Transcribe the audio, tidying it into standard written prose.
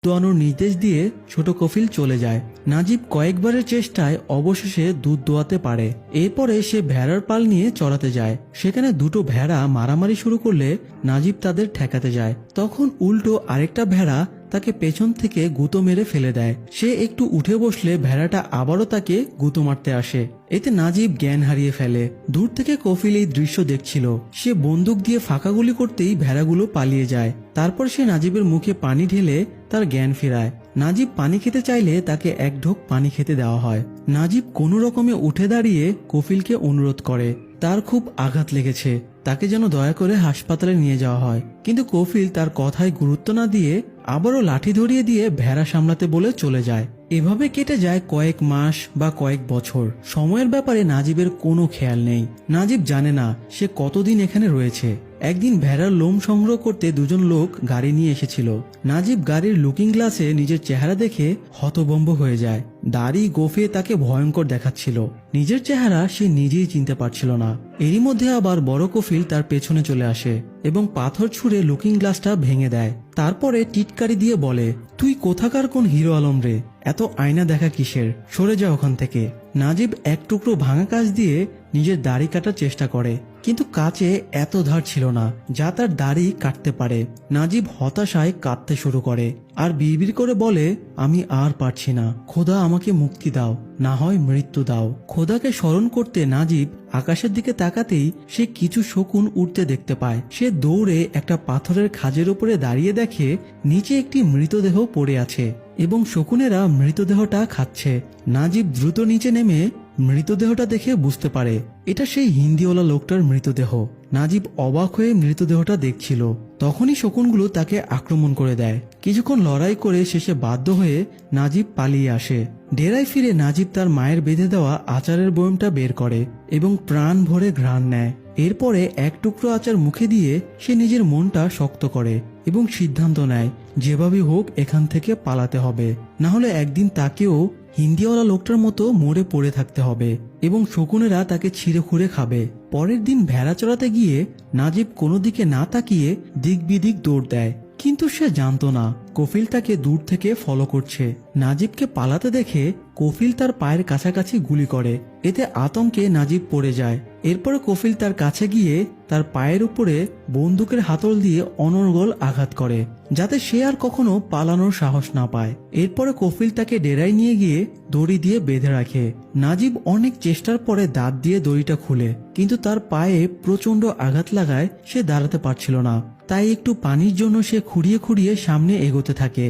দোয়ানোর নির্দেশ দিয়ে ছোট কফিল চলে যায়। নাজিব কয়েকবারের চেষ্টায় অবশেষে দুধ দোয়াতে পারে। এরপরে সে ভেড়ার পাল নিয়ে চড়াতে যায়। সেখানে দুটো ভেড়া মারামারি শুরু করলে নাজিব তাদের ঠেকাতে যায়। তখন উল্টো আরেকটা ভেড়া তাকে পেছন থেকে গুঁতো মেরে ফেলে দেয়। সে একটু উঠে বসলে ভেড়াটা আবারও তাকে গুঁতো মারতে আসে। এতে নাজিব জ্ঞান হারিয়ে ফেলে। দূর থেকে কফিল এই দৃশ্য দেখছিল। সে বন্দুক দিয়ে ফাঁকা গুলি করতেই ভেড়াগুলো পালিয়ে যায়। তারপর সে নাজিবের মুখে পানি ঢেলে তার জ্ঞান ফেরায়। নাজিব পানি খেতে চাইলে তাকে এক ঢোক পানি খেতে দেওয়া হয়। নাজিব কোনো রকমে উঠে দাঁড়িয়ে কফিলকে অনুরোধ করে। তার খুব আঘাত লেগেছে, তাকে যেন দয়া করে হাসপাতালে নিয়ে যাওয়া হয়। কিন্তু কফিল তার কথায় গুরুত্ব না দিয়ে আবারও লাঠি ধরিয়ে দিয়ে ভেড়া সামলাতে বলে চলে যায়। এভাবে কেটে যায় কয়েক মাস বা কয়েক বছর। সময়ের ব্যাপারে নাজিবের কোনো খেয়াল নেই। নাজিব জানে না সে কতদিন এখানে রয়েছে। একদিন ভেড়ার লোম সংগ্রহ করতে দুজন লোক গাড়ি নিয়ে এসেছিল। নাজিব গাড়ির লুকিং গ্লাসে নিজের চেহারা দেখে হতভম্ব হয়ে যায়। দাড়ি গোফে তাকে ভয়ঙ্কর দেখাচ্ছিল। নিজের চেহারা সে নিজেই চিনতে পারছিল না। এরই মধ্যে আবার বড় কফিল তার পেছনে চলে আসে এবং পাথর ছুঁড়ে লুকিং গ্লাসটা ভেঙে দেয়। তারপরে টিটকারি দিয়ে বলে, তুই কোথাকার কোন হিরো আলম রে? এত আয়না দেখা কিসের? সরে যা ওখান থেকে। নাজিব এক টুকরো ভাঙা কাঁচ দিয়ে নিজের দাড়ি কাটার চেষ্টা করে, কিন্তু কাঁচে এত ধার ছিল না যা তার দাড়ি কাটতে পারে। নাজিব হতাশায় কাঁদতে শুরু করে আর বিড়বিড় করে বলে, আমি আর পারছি না, খোদা আমাকে মুক্তি দাও, না হয় মৃত্যু দাও। খোদাকে স্মরণ করতে নাজিব আকাশের দিকে তাকাতেই সে কিছু শকুন উড়তে দেখতে পায়। সে দৌড়ে একটা পাথরের খাঁজের উপরে দাঁড়িয়ে দেখে নিচে একটি মৃতদেহ পড়ে আছে এবং শকুনেরা মৃতদেহটা খাচ্ছে। নাজিব দ্রুত নিচে নেমে মৃতদেহটা দেখে বুঝতে পারে এটা সেই হিন্দিওয়ালা লোকটার মৃতদেহ। নাজিব অবাক হয়ে মৃতদেহটা দেখছিল। তখনই শকুনগুলো তাকে আক্রমণ করে দেয়। কিছুক্ষণ লড়াই করে শেষে বাধ্য হয়ে নাজিব পালিয়ে আসে। ডেরায় ফিরে নাজিব তার মায়ের বেঁধে দেওয়া আচারের বয়মটা বের করে এবং প্রাণ ভরে ঘ্রাণ নেয়। এরপরে এক টুকরো আচার মুখে দিয়ে সে নিজের মনটা শক্ত করে এবং সিদ্ধান্ত নেয় যেভাবে হোক এখান থেকে পালাতে হবে, না হলে একদিন তাকেও হিন্দিওয়ালা লোকটার মতো মরে পড়ে থাকতে হবে এবং শকুনেরা তাকে ছিঁড়ে খুঁড়ে খাবে। পরের দিন ভেড়া চড়াতে গিয়ে নাজিব কোনো দিকে না তাকিয়ে দিক বিদিক দৌড় দেয়, কিন্তু সে জানতো না কফিল তাকে দূর থেকে ফলো করছে। নাজিবকে পালাতে দেখে কফিল তার পায়ের কাছাকাছি গুলি করে। এতে আতঙ্কে নাজিব পড়ে যায়। এরপরে কফিল তার কাছে গিয়ে তার পায়ের উপরে বন্দুকের হাতল দিয়ে অনর্গল আঘাত করে, যাতে সে আর কখনো পালানোর সাহস না পায়। এরপরে কফিল তাকে ডেরায় নিয়ে গিয়ে দড়ি দিয়ে বেঁধে রাখে। নাজিব অনেক চেষ্টার পরে দাঁত দিয়ে দড়িটা খুলে, কিন্তু তার পায়ে প্রচন্ড আঘাত লাগায় সে দাঁড়াতে পারছিল না। তাই একটু পানির জন্য সে খুঁড়িয়ে খুঁড়িয়ে সামনে এগোতে থাকে।